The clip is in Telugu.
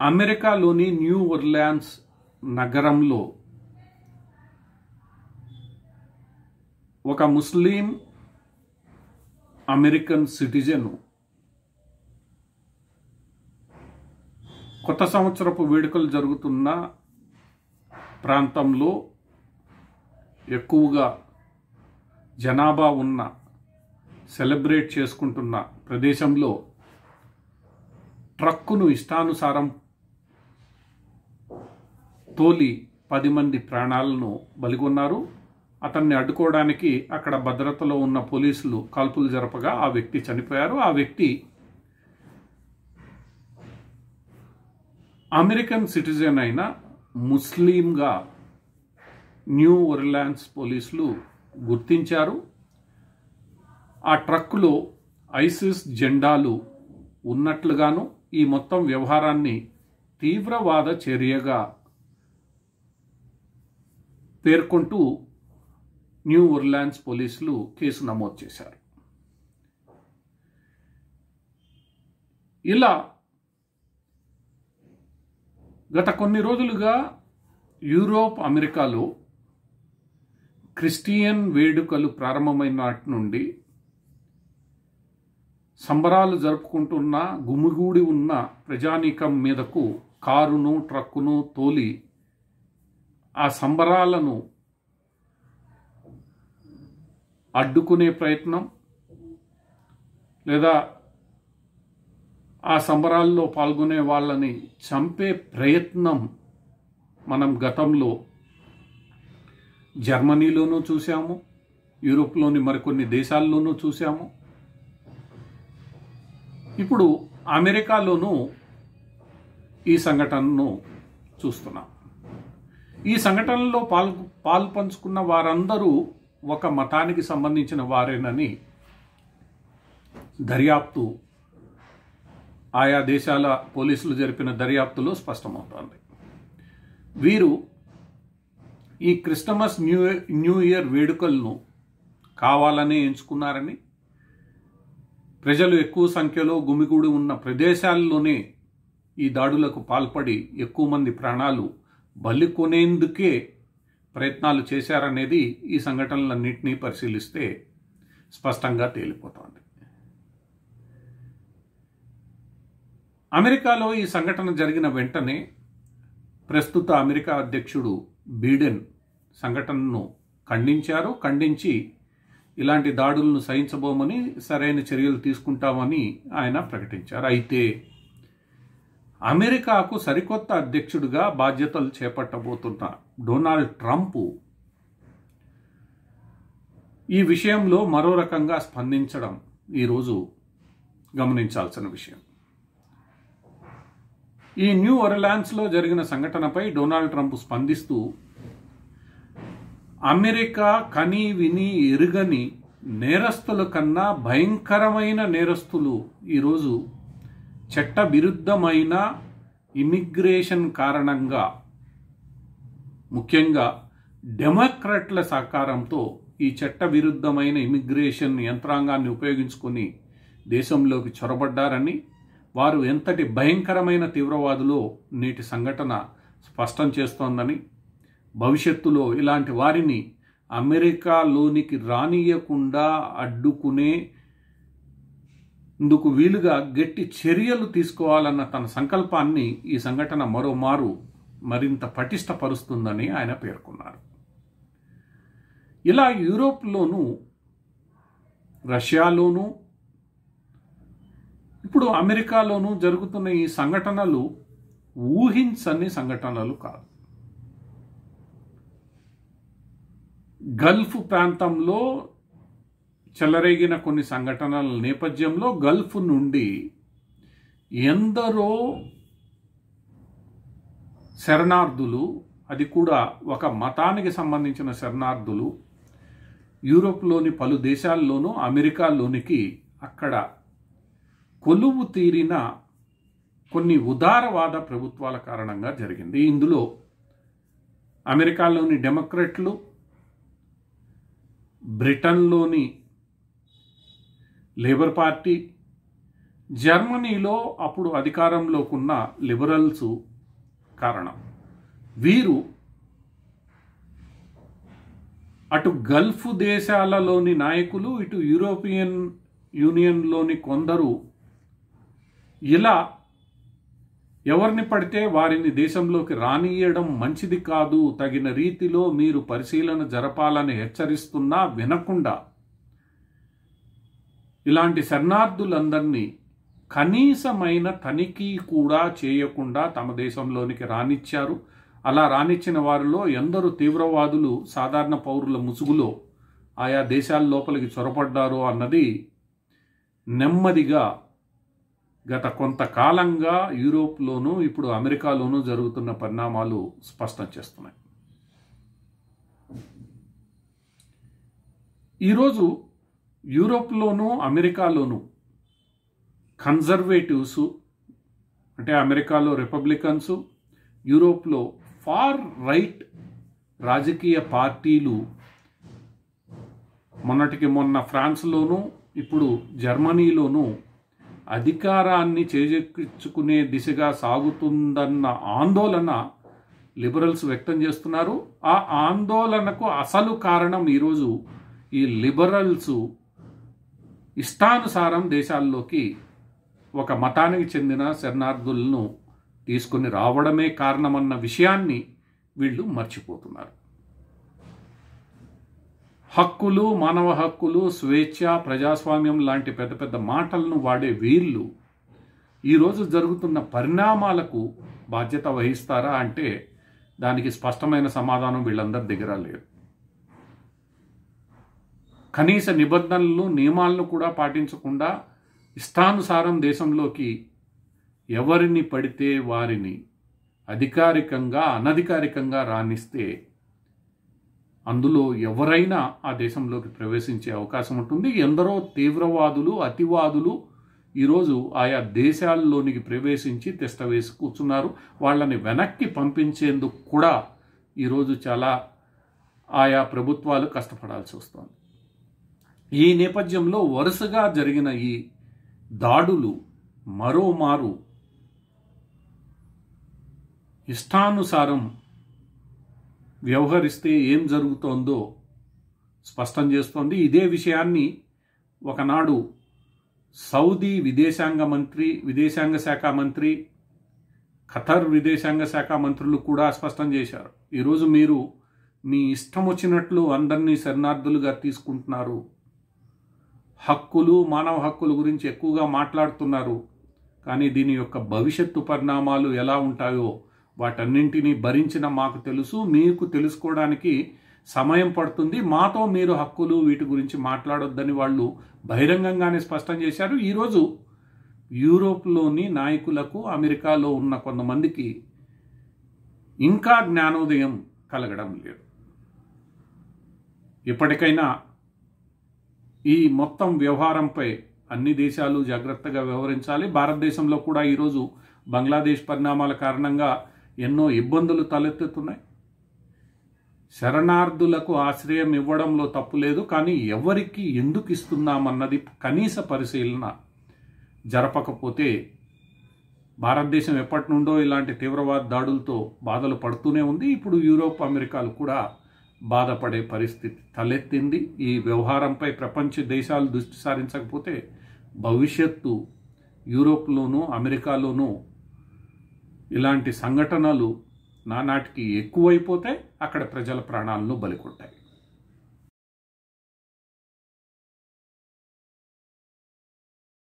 అమెరికాలోని న్యూ ఒర్లాన్స్ నగరంలో ఒక ముస్లిం అమెరికన్ సిటిజన్ కొత్త సంవత్సరపు వేడుకలు జరుగుతున్న ప్రాంతంలో ఎక్కువగా జనాభా ఉన్న సెలబ్రేట్ చేసుకుంటున్న ప్రదేశంలో ట్రక్కును ఇష్టానుసారం తోలి 10 మంది ప్రాణాలను బలిగొన్నారు. అతన్ని అడ్డుకోవడానికి అక్కడ భద్రతలో ఉన్న పోలీసులు కాల్పులు జరపగా ఆ వ్యక్తి చనిపోయారు. ఆ వ్యక్తి అమెరికన్ సిటిజన్ అయిన ముస్లింగా న్యూ ఒర్లాన్స్ పోలీసులు గుర్తించారు. ఆ ట్రక్కులో ఐసిస్ జెండాలు ఉన్నట్లుగాను ఈ మొత్తం వ్యవహారాన్ని తీవ్రవాద చర్యగా పేర్కొంటూ న్యూ ఒర్లాన్స్ పోలీసులు కేసు నమోదు చేశారు. ఇలా గత కొన్ని రోజులుగా యూరోప్, అమెరికాలో క్రిస్టియన్ వేడుకలు ప్రారంభమైన నాటి నుండి సంబరాలు జరుపుకుంటున్న గుమిగూడి ఉన్న ప్రజానీకం మీదకు కారును, ట్రక్కును తోలి ఆ సంబరాలను అడ్డుకునే ప్రయత్నం లేదా ఆ సంబరాల్లో పాల్గొనే వాళ్ళని చంపే ప్రయత్నం మనం గతంలో జర్మనీలోనూ చూసాము, యూరోప్లోని మరికొన్ని దేశాల్లోనూ చూసాము. ఇప్పుడు అమెరికాలోనూ ఈ సంఘటనను చూస్తున్నాం. ఈ సంఘటనలో పాల్పంచుకున్న వారందరూ ఒక మతానికి సంబంధించిన వారేనని దర్యాప్తు ఆయా దేశాల పోలీసులు జరిపిన దర్యాప్తులో స్పష్టమవుతోంది. వీరు ఈ క్రిస్టమస్ న్యూ ఇయర్ వేడుకలను కావాలనే ఎంచుకున్నారని, ప్రజలు ఎక్కువ సంఖ్యలో గుమిగూడి ఉన్న ప్రదేశాల్లోనే ఈ దాడులకు పాల్పడి ఎక్కువ మంది ప్రాణాలు బలి కొనేందుకే ప్రయత్నాలు చేశారనేది ఈ సంఘటనలన్నింటినీ పరిశీలిస్తే స్పష్టంగా తేలిపోతోంది. అమెరికాలో ఈ సంఘటన జరిగిన వెంటనే ప్రస్తుత అమెరికా అధ్యక్షుడు బైడెన్ సంఘటనను ఖండించి ఇలాంటి దాడులను సహించబోమని, సరైన చర్యలు తీసుకుంటామని ఆయన ప్రకటించారు. అయితే అమెరికాకు సరికొత్త అధ్యక్షుడిగా బాధ్యతలు చేపట్టబోతున్న డొనాల్డ్ ట్రంప్ ఈ విషయంలో మరో రకంగా స్పందించడం ఈరోజు గమనించాల్సిన విషయం. ఈ న్యూ ఒర్లాన్స్లో జరిగిన సంఘటనపై డొనాల్డ్ ట్రంప్ స్పందిస్తూ, అమెరికా కని విని ఎరుగని నేరస్తుల కన్నా భయంకరమైన నేరస్తులు ఈరోజు చట్ట విరుద్ధమైన ఇమిగ్రేషన్ కారణంగా, ముఖ్యంగా డెమోక్రాట్ల సహకారంతో ఈ చట్ట విరుద్ధమైన ఇమిగ్రేషన్ యంత్రాంగాన్ని ఉపయోగించుకొని దేశంలోకి చొరబడ్డారని, వారు ఎంతటి భయంకరమైన తీవ్రవాదులో నేటి సంఘటన స్పష్టం చేస్తోందని, భవిష్యత్తులో ఇలాంటి వారిని అమెరికాలోనికి రానియకుండా అడ్డుకునే ఇందుకు వీలుగా గట్టి చర్యలు తీసుకోవాలన్న తన సంకల్పాన్ని ఈ సంఘటన మరోమారు మరింత పటిష్టపరుస్తుందని ఆయన పేర్కొన్నారు. ఇలా యూరోప్లోనూ, రష్యాలోనూ, ఇప్పుడు అమెరికాలోనూ జరుగుతున్న ఈ సంఘటనలు ఊహించని సంఘటనలు కాదు. గల్ఫ్ ప్రాంతంలో చెలరేగిన కొన్ని సంఘటనల నేపథ్యంలో గల్ఫ్ నుండి ఎందరో శరణార్థులు, అది కూడా ఒక మతానికి సంబంధించిన శరణార్థులు, యూరోప్లోని పలు దేశాల్లోనూ అమెరికాలోనికి అక్కడ కొలువు తీరిన కొన్ని ఉదారవాద ప్రభుత్వాల కారణంగా జరిగింది. ఇందులో అమెరికాలోని డెమోక్రాట్లు, బ్రిటన్లోని లేబర్ పార్టీ, జర్మనీలో అప్పుడు అధికారంలోకి ఉన్న లిబరల్స్ కారణం. వీరు అటు గల్ఫ్ దేశాలలోని నాయకులు, ఇటు యూరోపియన్ యూనియన్లోని కొందరు ఇలా ఎవరిని పడితే వారిని దేశంలోకి రానియడం మంచిది కాదు, తగిన రీతిలో మీరు పరిశీలన జరపాలని హెచ్చరిస్తున్నా వినకుండా ఇలాంటి శరణార్థులందరినీ కనీసమైన తనిఖీ కూడా చేయకుండా తమ దేశంలోనికి రానిచ్చారు. అలా రానిచ్చిన వారిలో ఎందరు తీవ్రవాదులు సాధారణ పౌరుల ముసుగులో ఆయా దేశాల లోపలికి చొరపడ్డారో అన్నది నెమ్మదిగా గత కొంతకాలంగా యూరోప్లోనూ ఇప్పుడు అమెరికాలోనూ జరుగుతున్న పరిణామాలు స్పష్టం చేస్తున్నాయి. ఈరోజు యూరోప్లోనూ అమెరికాలోనూ కన్జర్వేటివ్స్, అంటే అమెరికాలో రిపబ్లికన్స్, యూరోప్లో ఫార్ రైట్ రాజకీయ పార్టీలు మొన్నటికి మొన్న ఫ్రాన్స్లోనూ ఇప్పుడు జర్మనీలోనూ అధికారాన్ని చేజెక్కించుకునే దిశగా సాగుతుందన్న ఆందోళన లిబరల్స్ వ్యక్తం చేస్తున్నారు. ఆ ఆందోళనకు అసలు కారణం ఈరోజు ఈ లిబరల్స్ ఇష్టానుసారం దేశాల్లోకి ఒక మతానికి చెందిన శరణార్థులను తీసుకుని రావడమే కారణమన్న విషయాన్ని వీళ్ళు మర్చిపోతున్నారు. హక్కులు, మానవ హక్కులు, స్వేచ్ఛ, ప్రజాస్వామ్యం లాంటి పెద్ద పెద్ద మాటలను వాడే వీళ్ళు ఈరోజు జరుగుతున్న పరిణామాలకు బాధ్యత వహిస్తారా అంటే దానికి స్పష్టమైన సమాధానం వీళ్ళందరి దగ్గర లేదు. కనీస నిబంధనలు, నియమాలను కూడా పాటించకుండా ఇష్టానుసారం దేశంలోకి ఎవరిని పడితే వారిని అధికారికంగా, అనధికారికంగా రానిస్తే అందులో ఎవరైనా ఆ దేశంలోకి ప్రవేశించే అవకాశం ఉంటుంది. ఎందరో తీవ్రవాదులు, అతివాదులు ఈరోజు ఆయా దేశాల్లోనికి ప్రవేశించి తిష్ట వేసి కూర్చున్నారు. వాళ్ళని వెనక్కి పంపించేందుకు కూడా ఈరోజు చాలా ఆయా ప్రభుత్వాలు కష్టపడాల్సి వస్తుంది. ఈ నేపథ్యంలో వరుసగా జరిగిన ఈ దాడులు మరోమారు ఇష్టానుసారం వ్యవహరిస్తే ఏం జరుగుతోందో స్పష్టం చేస్తోంది. ఇదే విషయాన్ని ఒకనాడు సౌదీ విదేశాంగ శాఖ మంత్రి, ఖతర్ విదేశాంగ శాఖ మంత్రులు కూడా స్పష్టం చేశారు. ఈరోజు మీరు మీ ఇష్టం వచ్చినట్లు అందరినీ శరణార్థులుగా తీసుకుంటున్నారు, హక్కులు, మానవ హక్కుల గురించి ఎక్కువగా మాట్లాడుతున్నారు, కానీ దీని యొక్క భవిష్యత్తు పరిణామాలు ఎలా ఉంటాయో వాటన్నింటినీ భరించిన మాకు తెలుసు, మీకు తెలుసుకోవడానికి సమయం పడుతుంది, మాతో మీరు హక్కులు వీటి గురించి మాట్లాడొద్దని వాళ్ళు బహిరంగంగానే స్పష్టం చేశారు. ఈరోజు యూరోప్లోని నాయకులకు, అమెరికాలో ఉన్న కొంతమందికి ఇంకా జ్ఞానోదయం కలగడం లేదు. ఇప్పటికైనా ఈ మొత్తం వ్యవహారంపై అన్ని దేశాలు జాగ్రత్తగా వ్యవహరించాలి. భారతదేశంలో కూడా ఈరోజు బంగ్లాదేశ్ పరిణామాల కారణంగా ఎన్నో ఇబ్బందులు తలెత్తుతున్నాయి. శరణార్థులకు ఆశ్రయం ఇవ్వడంలో తప్పు లేదు, కానీ ఎవరికి ఎందుకు ఇస్తున్నామన్నది కనీస పరిశీలన జరపకపోతే భారతదేశం ఎప్పటి నుండో ఇలాంటి తీవ్రవాద దాడులతో బాధలు పడుతూనే ఉంది. ఇప్పుడు యూరోప్, అమెరికాలు కూడా బాధపడే పరిస్థితి తలెత్తింది. ఈ వ్యవహారంపై ప్రపంచ దేశాలు దృష్టి సారించకపోతే భవిష్యత్తు యూరోప్లోనూ, అమెరికాలోనూ ఇలాంటి సంఘటనలు నానాటికి ఎక్కువైపోతే అక్కడ ప్రజల ప్రాణాలను బలికొంటాయి.